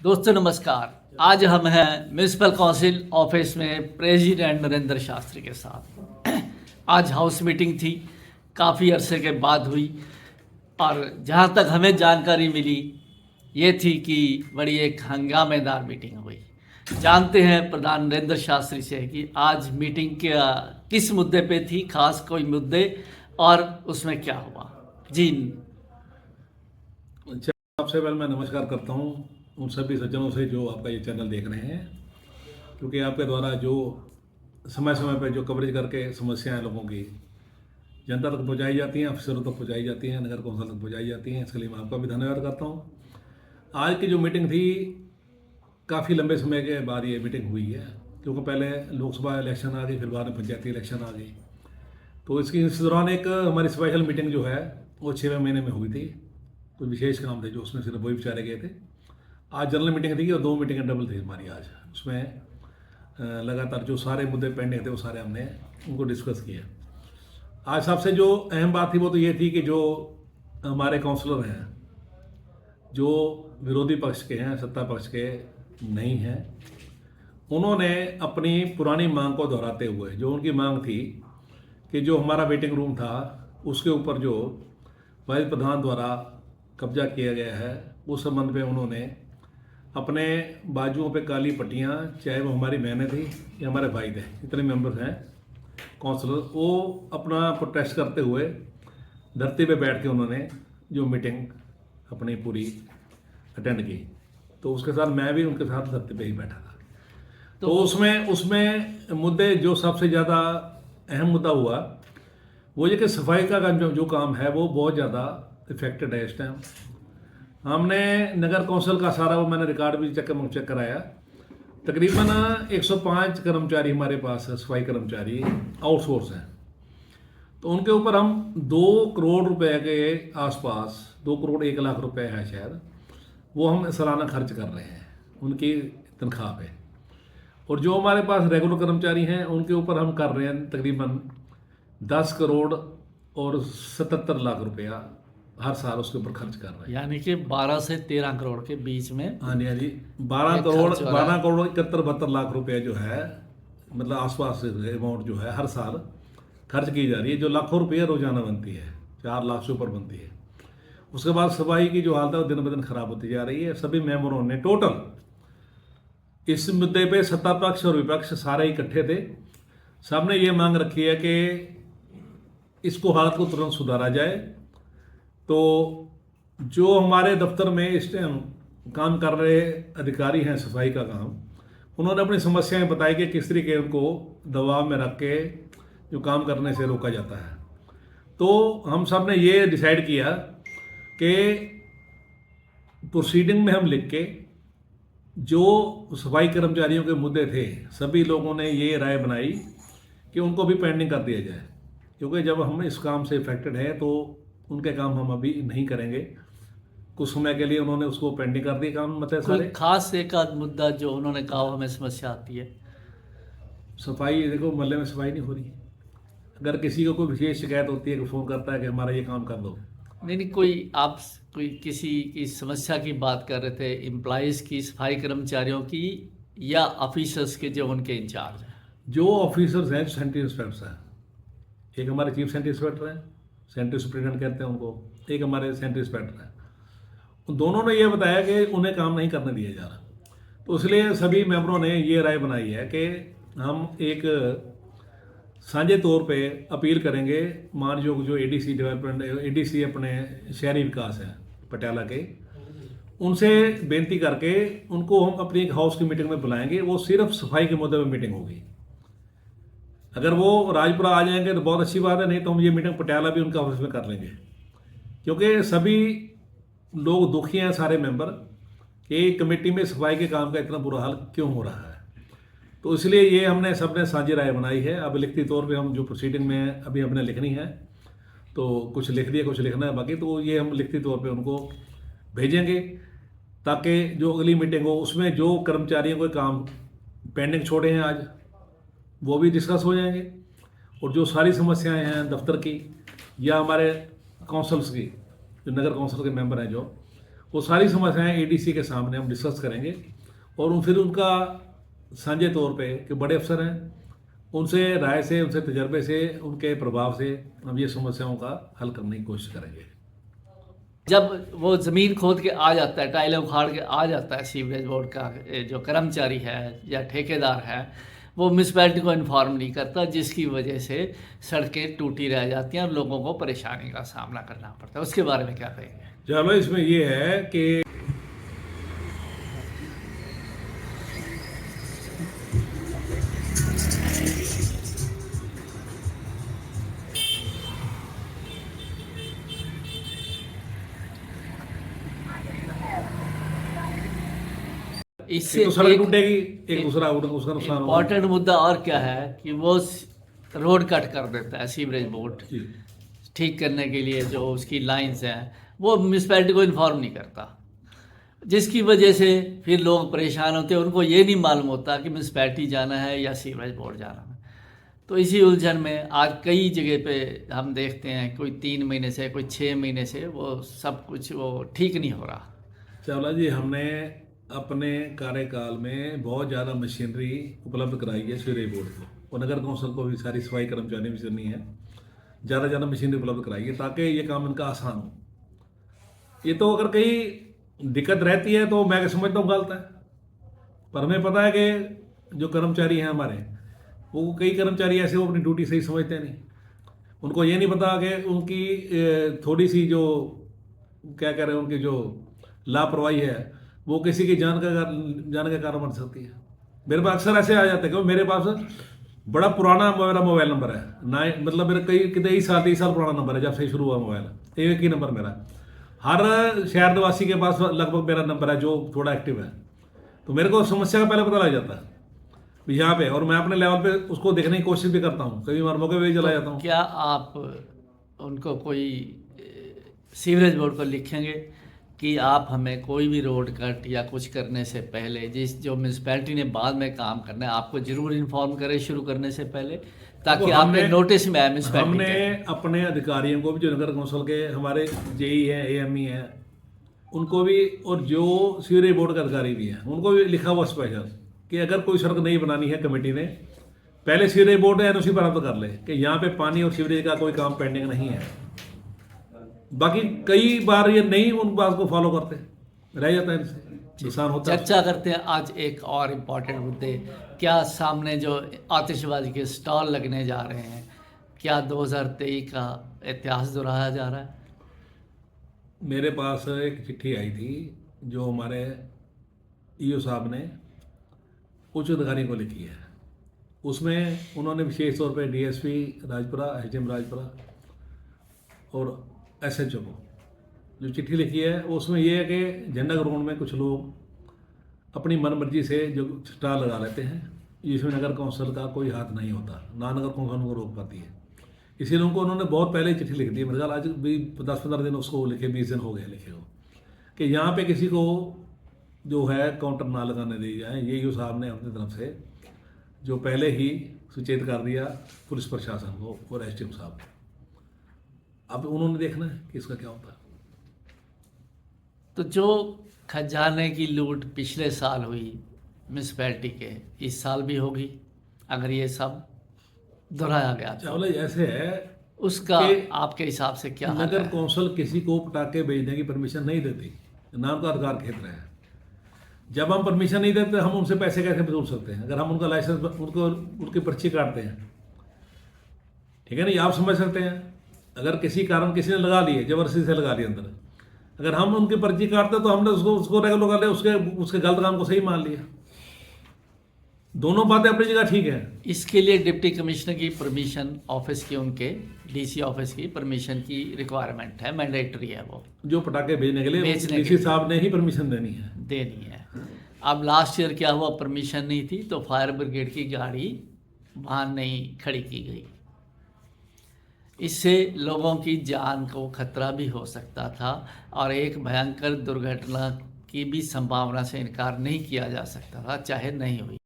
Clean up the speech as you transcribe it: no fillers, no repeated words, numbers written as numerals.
दोस्तों नमस्कार। आज हम हैं म्यूनिसिपल काउंसिल ऑफिस में प्रेसिडेंट नरेंद्र शास्त्री के साथ। आज हाउस मीटिंग थी, काफ़ी अरसे के बाद हुई और जहाँ तक हमें जानकारी मिली ये थी कि बड़ी एक हंगामेदार मीटिंग हुई। जानते हैं प्रधान नरेंद्र शास्त्री से कि आज मीटिंग क्या किस मुद्दे पे थी, खास कोई मुद्दे और उसमें क्या हुआ। जी सबसे पहले मैं नमस्कार करता हूँ उन सभी सज्जनों से जो आपका ये चैनल देख रहे हैं, क्योंकि आपके द्वारा जो समय समय पर जो कवरेज करके समस्याएं लोगों की जनता तक पहुँचाई जाती हैं, अफसरों तक पहुँचाई जाती हैं, नगर कौंसिल तक पहुँचाई जाती हैं, इसके लिए मैं आपका भी धन्यवाद करता हूँ। आज की जो मीटिंग थी काफ़ी लंबे समय के बाद ये मीटिंग हुई है, क्योंकि पहले लोकसभा इलेक्शन आ गई, फिर बाद में पंचायती इलेक्शन आ गई। तो इस दौरान एक हमारी स्पेशल मीटिंग जो है वो 6वें महीने में हुई थी। कोई विशेष काम थे जो उसमें सिर्फ वही विचारे गए थे। आज जनरल मीटिंग थी और 2 मीटिंगें डबल थी हमारी आज। उसमें लगातार जो सारे मुद्दे पेंडिंग थे वो सारे हमने उनको डिस्कस किया। आज सबसे जो अहम बात थी वो तो ये थी कि जो हमारे काउंसलर हैं जो विरोधी पक्ष के हैं, सत्ता पक्ष के नहीं हैं, उन्होंने अपनी पुरानी मांग को दोहराते हुए जो उनकी मांग थी कि जो हमारा वेटिंग रूम था उसके ऊपर जो वाइस प्रधान द्वारा कब्जा किया गया है उस संबंध में उन्होंने अपने बाजुओं पे काली पट्टियाँ, चाहे वो हमारी बहनें थी या हमारे भाई थे, इतने मेंबर्स हैं काउंसलर, वो अपना प्रोटेस्ट करते हुए धरती पे बैठ के उन्होंने जो मीटिंग अपनी पूरी अटेंड की। तो उसके साथ मैं भी उनके साथ धरती पे ही बैठा था। तो उसमें मुद्दे जो सबसे ज़्यादा अहम मुद्दा हुआ वो ये कि सफाई का जो काम है वो बहुत ज़्यादा इफेक्टेड है। इस टाइम हमने नगर कौंसिल का सारा वो मैंने रिकॉर्ड भी चेक कराया। तकरीबन 105 कर्मचारी हमारे पास है, सफाई कर्मचारी आउटसोर्स हैं। तो उनके ऊपर हम 2 करोड़ रुपए के आसपास, 2 करोड़ 1 लाख रुपए है शायद, वो हम सालाना खर्च कर रहे हैं उनकी तनख्वाह पे। और जो हमारे पास रेगुलर कर्मचारी हैं उनके ऊपर हम कर रहे हैं तकरीबन 10 करोड़ और 77 लाख रुपया हर साल उसके ऊपर खर्च कर रहे हैं। यानी कि 12 से 13 करोड़ के बीच में। हाँ जी 12 करोड़ 71 लाख रुपए जो है, मतलब आसपास अमाउंट जो है हर साल खर्च की जा रही है, जो लाखों रुपये रोजाना बनती है, 4 लाख से ऊपर बनती है। उसके बाद सफाई की जो हालत है वो दिन ब दिन खराब होती जा रही है। सभी मेंबरों ने टोटल इस मुद्दे पे सत्ता पक्ष और विपक्ष सारे इकट्ठे थे। सबने ये मांग रखी है कि इसको हालत को तुरंत सुधारा जाए। तो जो हमारे दफ्तर में इस टाइम काम कर रहे अधिकारी हैं सफाई का काम, उन्होंने अपनी समस्याएं बताई कि किस तरीके उनको दबाव में रख के जो काम करने से रोका जाता है। तो हम सब ने ये डिसाइड किया कि प्रोसीडिंग में हम लिख के जो सफाई कर्मचारियों के मुद्दे थे, सभी लोगों ने ये राय बनाई कि उनको भी पेंडिंग कर दिया जाए, क्योंकि जब हम इस काम से इफेक्टेड हैं तो उनके काम हम अभी नहीं करेंगे। कुछ समय के लिए उन्होंने उसको पेंडिंग कर दिया काम, मतलब सारे। खास एक आध मुद्दा जो उन्होंने कहा हमें समस्या आती है सफाई, देखो मोहल्ले में सफाई नहीं हो रही। अगर किसी को कोई विशेष शिकायत होती है कि फ़ोन करता है कि हमारा ये काम कर दो। नहीं, कोई किसी की समस्या की बात कर रहे थे, एम्प्लॉइज की, सफाई कर्मचारियों की, या ऑफिसर्स के जो उनके इंचार्ज हैं? जो ऑफिसर्स हैं सेंट्री इंस्पेक्टर्स हैं, एक हमारे चीफ सेंट्री इंस्पेक्टर हैं, सेंट्री सुप्रिटेंडेंट कहते हैं उनको, एक हमारे सेंट्री इंस्पेक्टर हैं। उन दोनों ने ये बताया कि उन्हें काम नहीं करने दिया जा रहा। तो इसलिए सभी मेंबरों ने ये राय बनाई है कि हम एक साझे तौर पे अपील करेंगे मानयोग जो एडीसी डेवलपमेंट, एडीसी अपने शहरी विकास है पटियाला के, उनसे बेनती करके उनको हम अपनी एक हाउस की मीटिंग में बुलाएंगे। वो सिर्फ सफाई के मुद्दे पर मीटिंग होगी। अगर वो राजपुरा आ जाएंगे तो बहुत अच्छी बात है, नहीं तो हम ये मीटिंग पटियाला भी उनका ऑफिस में कर लेंगे, क्योंकि सभी लोग दुखी हैं, सारे मेंबर, कि कमेटी में सफाई के काम का इतना बुरा हाल क्यों हो रहा है। तो इसलिए ये हमने सबने साझी राय बनाई है। अब लिखती तौर पे हम जो प्रोसीडिंग में अभी हमने लिखनी है, तो कुछ लिख दिया, कुछ लिखना है बाकी, तो ये हम लिखती तौर पे उनको भेजेंगे, ताकि जो अगली मीटिंग हो उसमें जो कर्मचारियों को काम पेंडिंग छोड़े हैं आज वो भी डिस्कस हो जाएंगे, और जो सारी समस्याएं हैं दफ्तर की या हमारे काउंसिल्स की, जो नगर काउंसिल के मेंबर हैं जो, वो सारी समस्याएं एडीसी के सामने हम डिस्कस करेंगे और फिर उनका साझे तौर पे कि बड़े अफसर हैं, उनसे राय से, उनसे तजर्बे से, उनके प्रभाव से हम ये समस्याओं का हल करने की कोशिश करेंगे। जब वो ज़मीन खोद के आ जाता है, टाइलें उखाड़ के आ जाता है सीवरेज बोर्ड का जो कर्मचारी है या ठेकेदार है, वो म्यूनसिपैलिटी को इन्फॉर्म नहीं करता, जिसकी वजह से सड़कें टूटी रह जाती हैं और लोगों को परेशानी का सामना करना पड़ता है। उसके बारे में क्या कहेंगे? चलो, इसमें ये है कि इससे एक तो सड़क टूटेगी, एक दूसरा उसका नुकसान होगा। इम्पॉर्टेंट मुद्दा और क्या है कि वो रोड कट कर देता है सीवरेज बोर्ड, जी। ठीक करने के लिए जो उसकी लाइंस हैं वो म्यूनसिपैलिटी को इन्फॉर्म नहीं करता, जिसकी वजह से फिर लोग परेशान होते हैं। उनको ये नहीं मालूम होता कि म्यूनसिपैलिटी जाना है या सीवरेज बोर्ड जाना है। तो इसी उलझन में आज कई जगह पे हम देखते हैं कोई 3 महीने से, कोई 6 महीने से वो सब कुछ वो ठीक नहीं हो रहा। चावला जी, हमने अपने कार्यकाल में बहुत ज़्यादा मशीनरी उपलब्ध कराई है सीवरेज बोर्ड को, और नगर कौंसिल को भी, सारी सफाई कर्मचारी भी करनी है, ज़्यादा मशीनरी उपलब्ध कराई है ताकि ये काम इनका आसान हो। ये तो अगर कहीं दिक्कत रहती है तो मैं समझता हूँ गलत है, पर हमें पता है कि जो कर्मचारी हैं हमारे, वो कई कर्मचारी ऐसे वो अपनी ड्यूटी सही समझते नहीं। उनको ये नहीं पता कि उनकी थोड़ी सी जो क्या कह रहे हैं, उनकी जो लापरवाही है वो किसी की जान का कारण बन सकती है। मेरे पास अक्सर ऐसे आ जाते हैं कि मेरे पास बड़ा पुराना मेरा मोबाइल नंबर है, मतलब मेरा कई साल 30 साल पुराना नंबर है, जब से शुरू हुआ मोबाइल, एक ही नंबर मेरा। हर शहर निवासी के पास लगभग मेरा नंबर है जो थोड़ा एक्टिव है, तो मेरे को समस्या का पहले पता लग जाता है यहाँ पे, और मैं अपने लेवल पे उसको देखने की कोशिश भी करता हूँ, कभी बार मौके पे भी चला जाता हूँ। क्या आप उनको कोई सीवरेज बोर्ड को लिखेंगे कि आप हमें कोई भी रोड कट या कुछ करने से पहले, जो म्यूनसिपैलिटी ने बाद में काम करना है, आपको जरूर इन्फॉर्म करें शुरू करने से पहले, ताकि आपने नोटिस में आए म्यूनसिपैलिटी। हमने अपने अधिकारियों को भी, जो नगर कौंसिल के हमारे जेई हैं, एएमई हैं, उनको भी, और जो सीवरेज बोर्ड के अधिकारी भी हैं, उनको भी लिखा हुआ स्पेशल कि अगर कोई सड़क नहीं बनानी है कमेटी ने, पहले सीवरेज बोर्ड एनओसी प्राप्त कर ले कि यहाँ पे पानी और सीवरेज का कोई काम पेंडिंग नहीं है। बाकी कई बार ये नहीं उन बात को फॉलो करते, रह जाता है, इनसे नुकसान होता है। चर्चा करते हैं आज एक और इम्पॉर्टेंट मुद्दे। क्या सामने जो आतिशबाजी के स्टॉल लगने जा रहे हैं, क्या 2023 का इतिहास दोहराया जा रहा है? मेरे पास एक चिट्ठी आई थी जो हमारे ईओ साहब ने उच्च अधिकारी को लिखी है। उसमें उन्होंने विशेष तौर पे डीएसपी राजपुरा, एसडीएम राजपुरा और एसएचओ को जो चिट्ठी लिखी है, उसमें यह है कि झंडा ग्राउंड में कुछ लोग अपनी मनमर्जी से जो स्टॉल लगा लेते हैं, जिसमें नगर कौंसिल का कोई हाथ नहीं होता, ना नगर कौंसिल उनको रोक पाती है। इसीलिए उन्होंने बहुत पहले चिट्ठी लिख दी, मेरे ख्याल आज भी 10-15 दिन उसको लिखे, 20 दिन हो गए लिखे हो, कि यहाँ पे किसी को जो है काउंटर ना लगाने दी जाए। ये ईओ साहब ने अपनी तरफ से जो पहले ही सुचेत कर दिया पुलिस प्रशासन को और एसडीएम साहब को। अब उन्होंने देखना है कि इसका क्या होता है। तो जो खजाने की लूट पिछले साल हुई म्यूनसिपैलिटी के, इस साल भी होगी अगर ये सब दोहराया गया तो? चावला ऐसे है, उसका आपके हिसाब से क्या हाल नगर है? कौंसिल किसी को पटाखे भेजने की परमिशन नहीं देती, नाम का अधिकार क्षेत्र है। जब हम परमिशन नहीं देते, हम उनसे पैसे कैसे वसूल सकते हैं? अगर हम उनका लाइसेंस, उनकी पर्ची काटते हैं, ठीक है ना, ये आप समझ सकते हैं। अगर किसी कारण किसी ने लगा लिए, जबरदस्ती से लगा लिया अंदर, अगर हम उनकी पर्ची काटते तो हमने उसको रेगुलर कर लिया, उसके गलत काम को सही मान लिया। दोनों बातें अपनी जगह ठीक है। इसके लिए डिप्टी कमिश्नर की परमिशन, ऑफिस की, उनके डीसी ऑफिस की परमिशन की रिक्वायरमेंट है, मैंडेटरी है वो, जो पटाखे भेजने के लिए डीसी साहब ने ही परमिशन देनी है। अब लास्ट ईयर क्या हुआ, परमिशन नहीं थी तो फायर ब्रिगेड की गाड़ी वहाँ नहीं खड़ी की गई। इससे लोगों की जान को खतरा भी हो सकता था और एक भयंकर दुर्घटना की भी संभावना से इनकार नहीं किया जा सकता था, चाहे नहीं हुई।